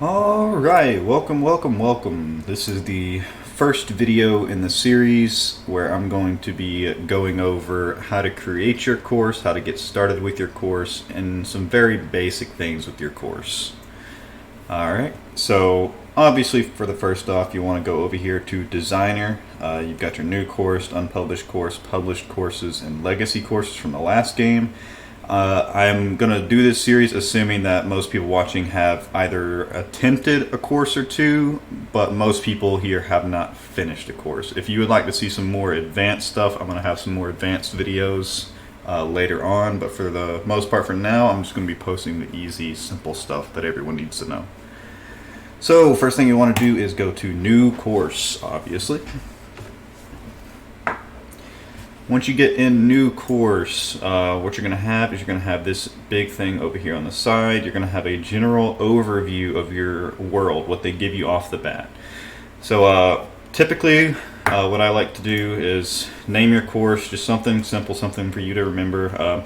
Alright, welcome. This is the first video in the series where I'm going to be going over how to create your course, how to get started with your course, and some very basic things with your course. Alright, so obviously for the first off, you want to go over here to Designer. You've got your new course, unpublished course, published courses, and legacy courses from the last game. I'm going to do this series assuming that most people watching have either attempted a course or two, but most people here have not finished a course. If you would like to see some more advanced stuff, I'm going to have some more advanced videos later on, but for the most part for now, I'm just going to be posting the easy, simple stuff that everyone needs to know. So first thing you want to do is go to New Course, obviously. Once you get in New Course, what you're going to have is you're going to have this big thing over here on the side. You're going to have a general overview of your world, what they give you off the bat. So typically what I like to do is name your course, just something simple, something for you to remember.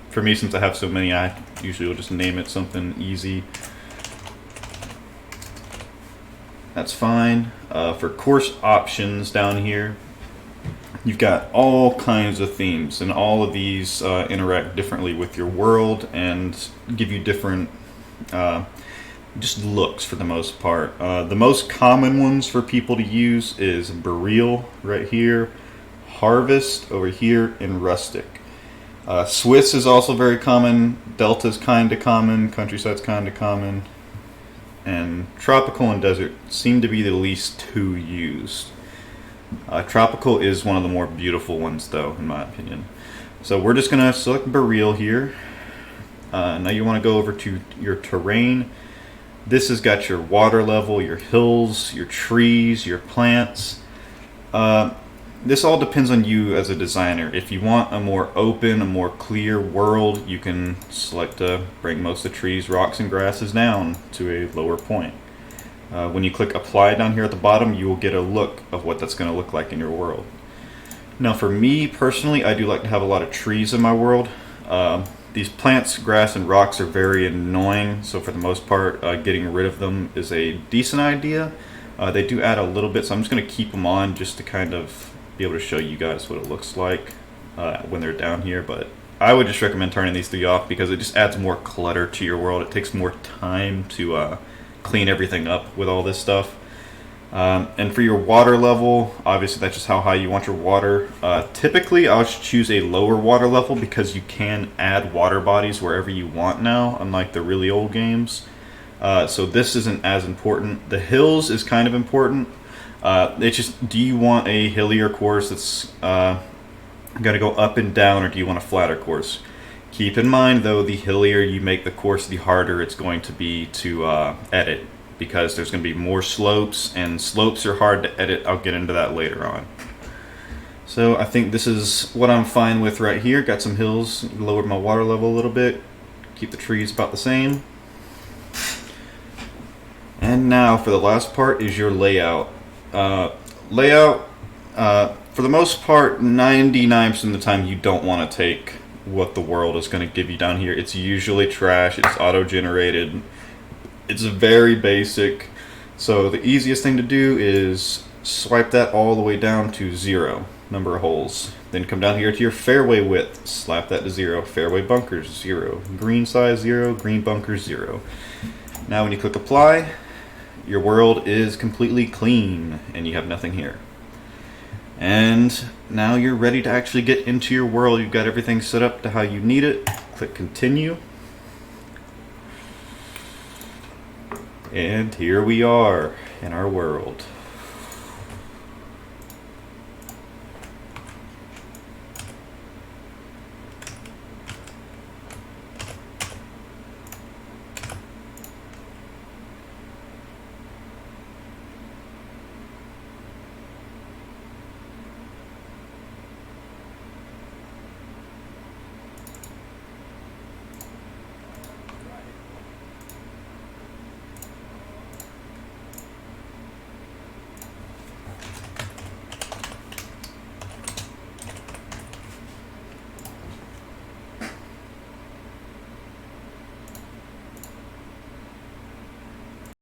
For me, since I have so many, I usually will just name it something easy. That's fine. For course options down here, you've got all kinds of themes, and all of these interact differently with your world and give you different just looks for the most part. The most common ones for people to use is Burial right here, Harvest over here, and Rustic. Swiss is also very common, Delta's kind of common, Countryside's kind of common, and Tropical and Desert seem to be the least two used. Tropical is one of the more beautiful ones though, in my opinion. So we're just going to select Burial here. Now you want to go over to your terrain. This has got your water level, your hills, your trees, your plants. This all depends on you as a designer. If you want a more open, a more clear world, you can select to bring most of the trees, rocks, and grasses down to a lower point. When you click Apply down here at the bottom, you will get a look of what that's going to look like in your world. Now for me personally, I do like to have a lot of trees in my world. These plants, grass, and rocks are very annoying, so for the most part, getting rid of them is a decent idea. They do add a little bit, so I'm just going to keep them on just to kind of be able to show you guys what it looks like when they're down here. But I would just recommend turning these three off because it just adds more clutter to your world. It takes more time to clean everything up with all this stuff. And for your water level, obviously that's just how high you want your water. Typically I'll choose a lower water level because you can add water bodies wherever you want now, unlike the really old games. So this isn't as important. The hills is kind of important. It's just, do you want a hillier course that's got to go up and down, or do you want a flatter course? Keep in mind though, the hillier you make the course, the harder it's going to be to edit, because there's going to be more slopes, and slopes are hard to edit. I'll get into that later on. So I think this is what I'm fine with right here. Got some hills, lowered my water level a little bit, keep the trees about the same. And now for the last part is your layout. For the most part, 99% of the time you don't want to take what the world is going to give you down here. It's usually trash, it's auto-generated, it's very basic. So the easiest thing to do is swipe that all the way down to 0, number of holes. Then come down here to your fairway width, slap that to 0, fairway bunkers 0, green size 0, green bunkers 0. Now when you click apply, your world is completely clean and you have nothing here. And now you're ready to actually get into your world. You've got everything set up to how you need it. Click continue. And here we are in our world.